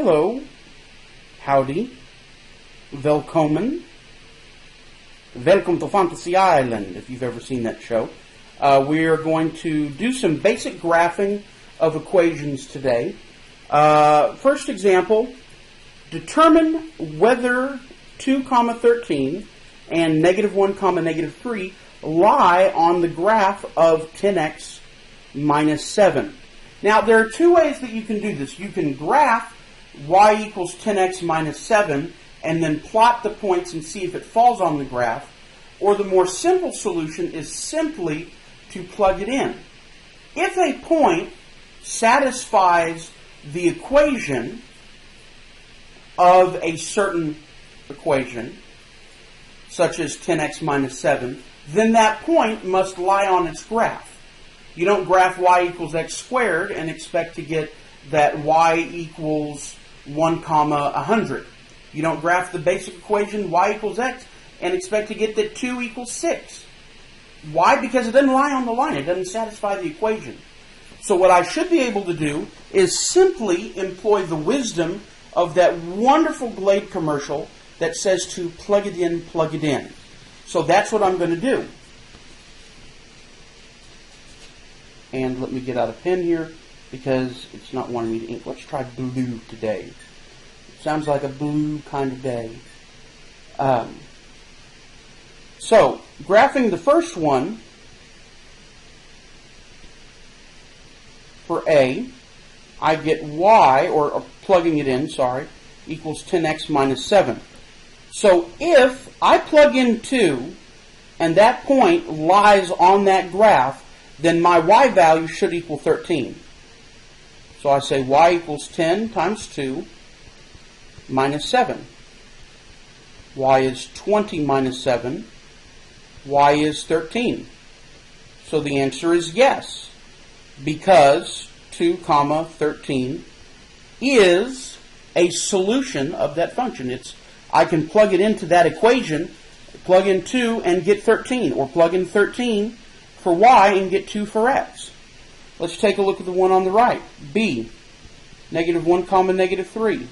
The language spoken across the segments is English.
Hello, howdy, welcome to Fantasy Island, if you've ever seen that show. We are going to do some basic graphing of equations today. First example, determine whether 2, 13 and -1, -3 lie on the graph of 10x minus 7. Now, there are two ways that you can do this. You can graph y equals 10x minus 7 and then plot the points and see if it falls on the graph. Or the more simple solution is simply to plug it in. If a point satisfies the equation of a certain equation, such as 10x minus 7, then that point must lie on its graph. You don't graph y equals x squared and expect to get that y equals 1, 100. You don't graph the basic equation y equals x and expect to get that 2 equals 6. Why? Because it doesn't lie on the line. It doesn't satisfy the equation. So what I should be able to do is simply employ the wisdom of that wonderful Glade commercial that says to plug it in, plug it in. So that's what I'm going to do. And let me get out a pen here because it's not wanting me to ink. Let's try blue today. Sounds like a blue kind of day. So, graphing the first one for A, I get y, or plugging it in, sorry, equals 10x minus 7. So if I plug in 2 and that point lies on that graph, then my y value should equal 13. So I say y equals 10 times 2 minus 7. Y is 20 minus 7. Y is 13. So the answer is yes, because 2, 13 is a solution of that function. I can plug it into that equation, plug in 2 and get 13, or plug in 13 for y and get 2 for x. Let's take a look at the one on the right. B, -1, -3.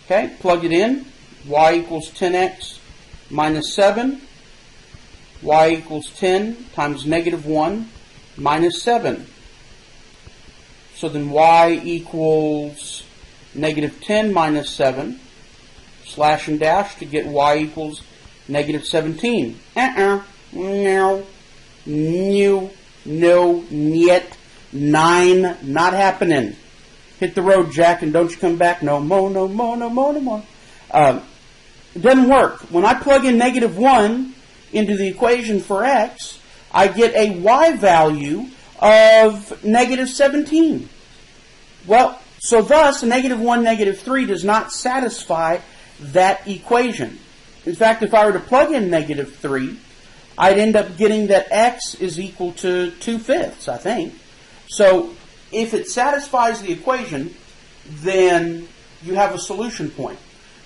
Okay, plug it in. Y equals 10x minus 7. Y equals 10 times -1 minus 7. So then y equals -10 minus 7. Slash and dash to get y equals -17. No, niet, 9, not happening. Hit the road, Jack, and don't you come back. No more, no more, no more, no more. It doesn't work. When I plug in -1 into the equation for x, I get a y value of -17. Well, so thus, -1, -3 does not satisfy that equation. In fact, if I were to plug in -3, I'd end up getting that x is equal to 2/5, I think. So if it satisfies the equation, then you have a solution point.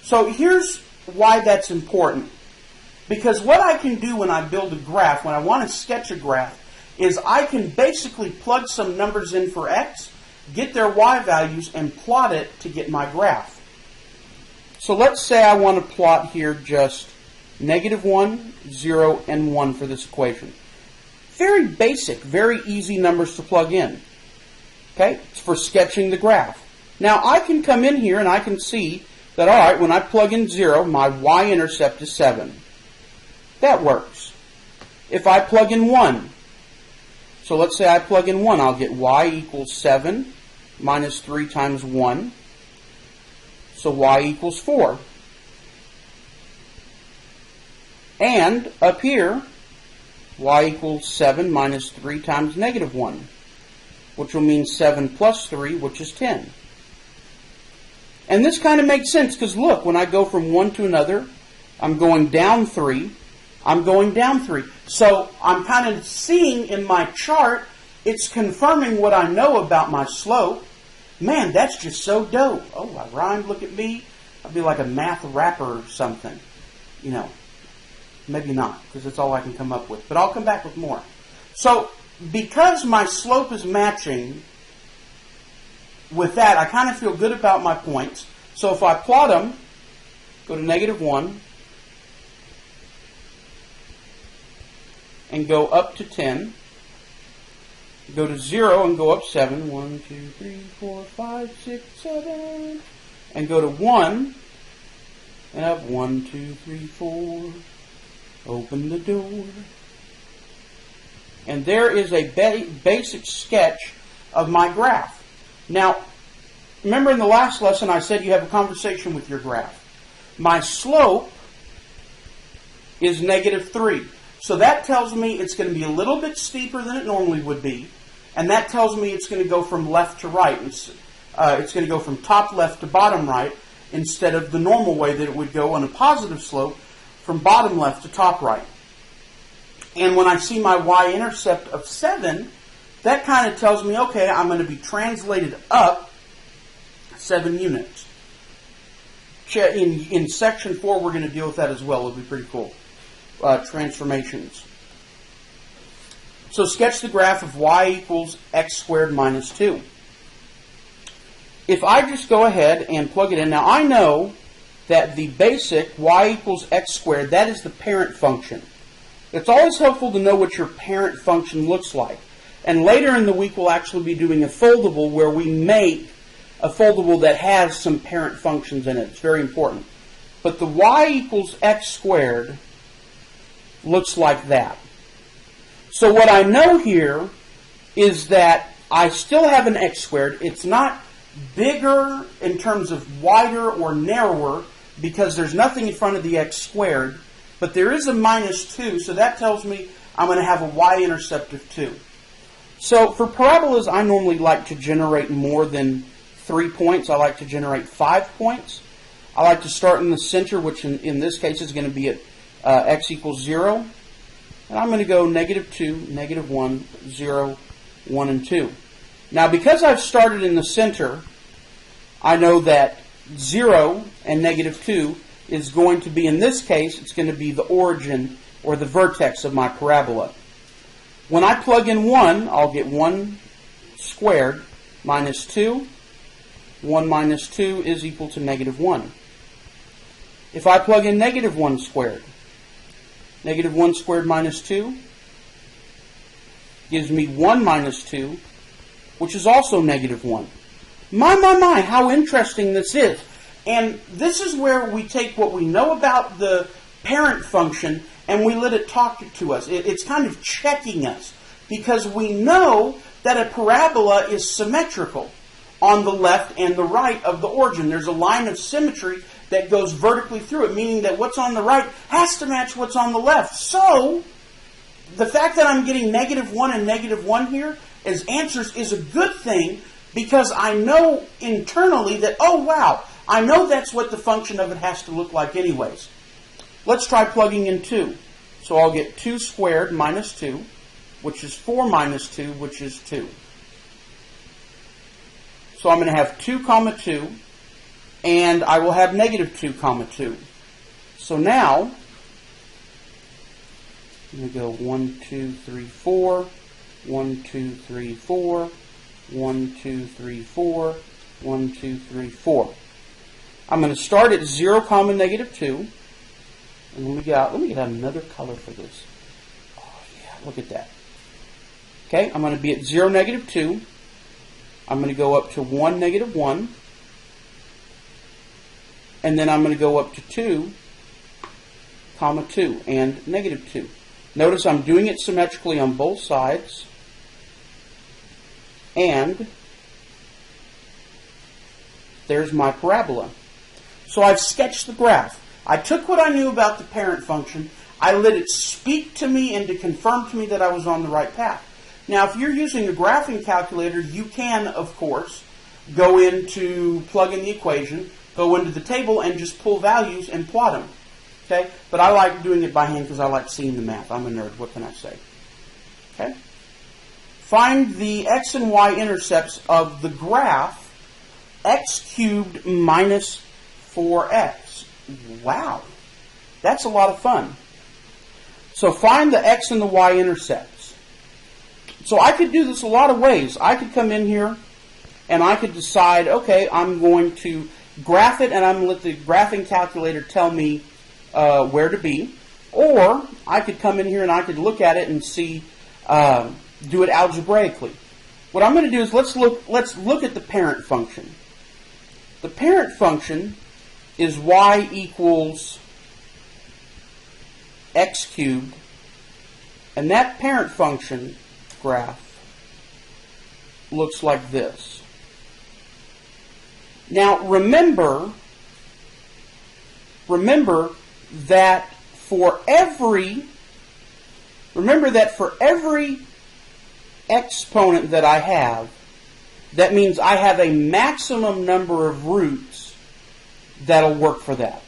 So here's why that's important. Because what I can do when I build a graph, when I want to sketch a graph, is I can basically plug some numbers in for x, get their y values, and plot it to get my graph. So let's say I want to plot here just -1, 0, and 1 for this equation. Very basic, very easy numbers to plug in. Okay, it's for sketching the graph. Now I can come in here and I can see that, all right, when I plug in 0, my y-intercept is 7. That works. If I plug in 1, so let's say I plug in 1, I'll get y equals 7 minus 3 times 1. So y equals 4. And up here, y equals 7 minus 3 times -1, which will mean 7 plus 3, which is 10. And this kind of makes sense because look, when I go from one to another, I'm going down 3, I'm going down 3. So I'm kind of seeing in my chart, it's confirming what I know about my slope. Man, that's just so dope. Oh, I rhymed, look at me. I'd be like a math rapper or something. You know, maybe not, because that's all I can come up with. But I'll come back with more. So, because my slope is matching with that, I kind of feel good about my points. So if I plot them, go to -1, and go up to 10, go to 0 and go up 7, 1, 2, 3, 4, 5, 6, 7, and go to 1, and up 1, 2, 3, 4, open the door. And there is a basic sketch of my graph. Now, remember in the last lesson I said you have a conversation with your graph. My slope is -3. So that tells me it's going to be a little bit steeper than it normally would be. And that tells me it's going to go from left to right. It's going to go from top left to bottom right instead of the normal way that it would go on a positive slope from bottom left to top right. And when I see my y-intercept of 7, that kind of tells me, okay, I'm going to be translated up 7 units. In section 4, we're going to deal with that as well. It'll be pretty cool. Transformations. So sketch the graph of y equals x squared minus 2. If I just go ahead and plug it in, now I know that the basic y equals x squared, that is the parent function. It's always helpful to know what your parent function looks like. And later in the week we'll actually be doing a foldable where we make a foldable that has some parent functions in it. It's very important. But the y equals x squared looks like that. So what I know here is that I still have an x squared. It's not bigger in terms of wider or narrower because there's nothing in front of the x squared, but there is a -2, so that tells me I'm going to have a y-intercept of 2. So for parabolas, I normally like to generate more than 3 points. I like to generate 5 points. I like to start in the center, which in this case is going to be at x equals 0. And I'm going to go -2, -1, 0, 1, and 2. Now, because I've started in the center, I know that 0 and -2 is going to be, in this case, it's going to be the origin or the vertex of my parabola. When I plug in 1, I'll get 1 squared minus 2. 1 minus 2 is equal to -1. If I plug in -1 squared, -1 squared minus 2 gives me 1 minus 2, which is also -1. My, how interesting this is. And this is where we take what we know about the parent function and we let it talk to us. It's kind of checking us because we know that a parabola is symmetrical on the left and the right of the origin. There's a line of symmetry that goes vertically through it, meaning that what's on the right has to match what's on the left. So, the fact that I'm getting -1 and -1 here as answers is a good thing because I know internally that, oh wow, I know that's what the function of it has to look like anyways. Let's try plugging in 2. So I'll get 2 squared minus 2, which is 4 minus 2, which is 2. So I'm going to have 2 comma 2, and I will have -2 comma 2. So now, I'm going to go 1, 2, 3, 4, 1, 2, 3, 4, 1, 2, 3, 4, 1, 2, 3, 4. I'm going to start at 0 comma -2. And let me get another color for this. Oh yeah, look at that. Okay, I'm going to be at 0, -2. I'm going to go up to 1, -1. And then I'm going to go up to 2, comma 2, and -2. Notice I'm doing it symmetrically on both sides. And there's my parabola. So I've sketched the graph. I took what I knew about the parent function, I let it speak to me and to confirm to me that I was on the right path. Now, if you're using a graphing calculator, you can, of course, go into, plug in the equation, go into the table, and just pull values and plot them. Okay? But I like doing it by hand because I like seeing the math. I'm a nerd. What can I say? Okay? Find the x and y intercepts of the graph x cubed minus 4x. Wow. That's a lot of fun. So find the x and the y intercepts. So I could do this a lot of ways. I could come in here and I could decide, okay, I'm going to graph it, and I'm going to let the graphing calculator tell me where to be. Or I could come in here and I could look at it and see, do it algebraically. What I'm going to do is let's look at the parent function. The parent function is y equals x cubed, and that parent function graph looks like this. Now remember that for every exponent that I have, that means I have a maximum number of roots that'll work for that.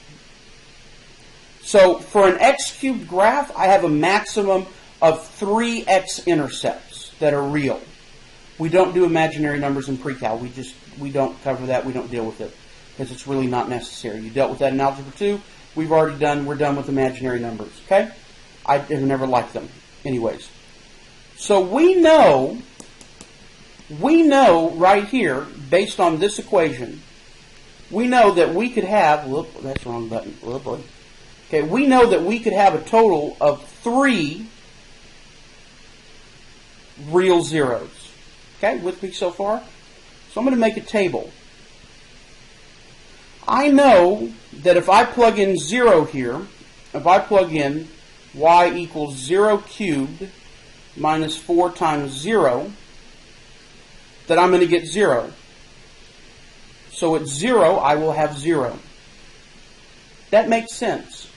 So for an x cubed graph, I have a maximum of 3 x-intercepts that are real. We don't do imaginary numbers in PreCal. We don't cover that. We don't deal with it because it's really not necessary. You dealt with that in Algebra 2. We're done with imaginary numbers. Okay? I have never liked them. Anyways. So we know right here, based on this equation, we know that we could have, whoop, that's the wrong button. Oh boy. Okay, we know that we could have a total of 3 real zeros. Okay, with me so far? So I'm going to make a table. I know that if I plug in 0 here, if I plug in y equals 0 cubed minus 4 times 0, that I'm going to get 0. So at 0, I will have 0. That makes sense.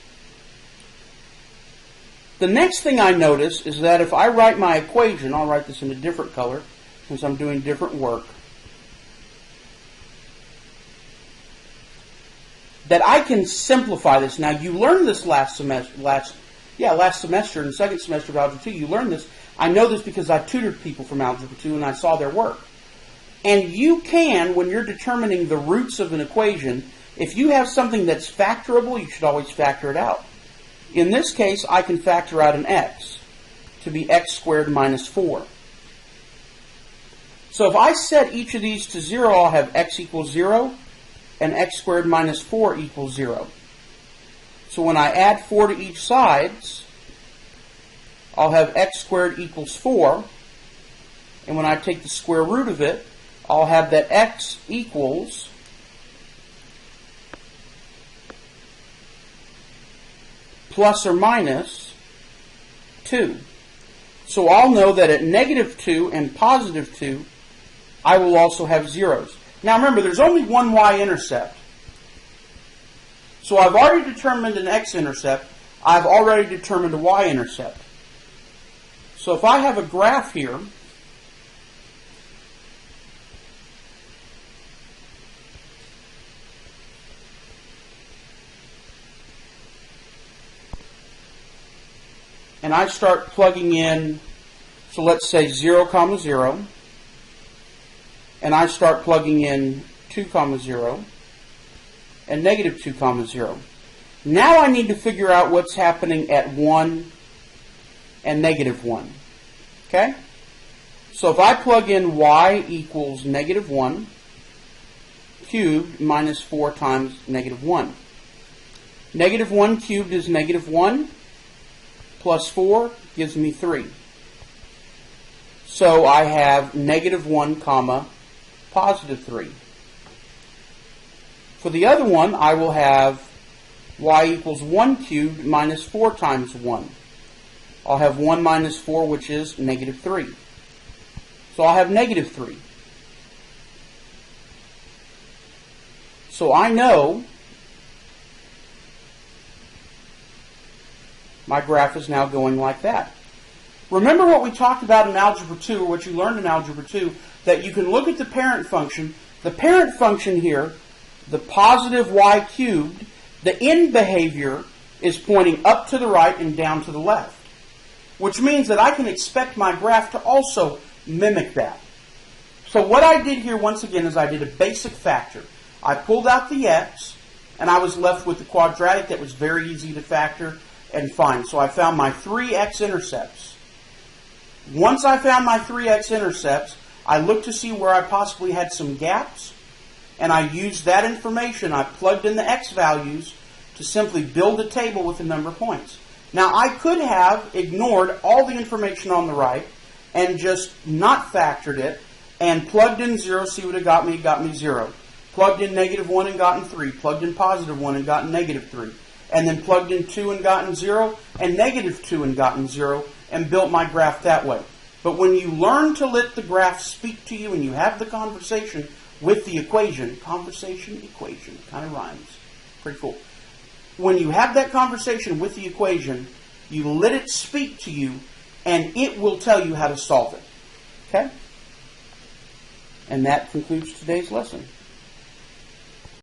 The next thing I notice is that if I write my equation, I'll write this in a different color since I'm doing different work, that I can simplify this. Now, you learned this last semester in the second semester of Algebra 2. You learned this. I know this because I tutored people from Algebra 2 and I saw their work. And you can, when you're determining the roots of an equation, if you have something that's factorable, you should always factor it out. In this case, I can factor out an x to be x squared minus 4. So if I set each of these to 0, I'll have x equals 0 and x squared minus 4 equals 0. So when I add 4 to each sides, I'll have x squared equals 4. And when I take the square root of it, I'll have that x equals plus or minus 2. So I'll know that at negative 2 and positive 2, I will also have zeros. Now remember, there's only one y-intercept. So I've already determined an x-intercept. I've already determined a y-intercept. So if I have a graph here, and I start plugging in, so let's say 0, 0, and I start plugging in 2, 0, and negative 2, 0. Now I need to figure out what's happening at 1 and negative 1. Okay? So if I plug in y equals negative 1 cubed minus 4 times negative 1. Negative 1 cubed is negative 1. Plus 4 gives me 3. So I have negative 1 comma positive 3. For the other one, I will have y equals 1 cubed minus 4 times 1. I'll have 1 minus 4, which is negative 3. So I'll have negative 3. So I know my graph is now going like that. Remember what we talked about in Algebra 2, or what you learned in Algebra 2, that you can look at the parent function. The parent function here, the positive y cubed, the end behavior is pointing up to the right and down to the left, which means that I can expect my graph to also mimic that. So what I did here, once again, is I did a basic factor. I pulled out the x, and I was left with the quadratic that was very easy to factor and find. So I found my 3 x-intercepts. Once I found my 3 x-intercepts, I looked to see where I possibly had some gaps, and I used that information. I plugged in the X values to simply build a table with the number of points. Now, I could have ignored all the information on the right and just not factored it and plugged in 0, see what it got me. It got me 0. Plugged in -1 and gotten 3. Plugged in +1 and gotten -3. And then plugged in 2 and gotten 0, and -2 and gotten 0, and built my graph that way. But when you learn to let the graph speak to you and you have the conversation with the equation, conversation, equation, kind of rhymes. Pretty cool. When you have that conversation with the equation, you let it speak to you, and it will tell you how to solve it. Okay? And that concludes today's lesson.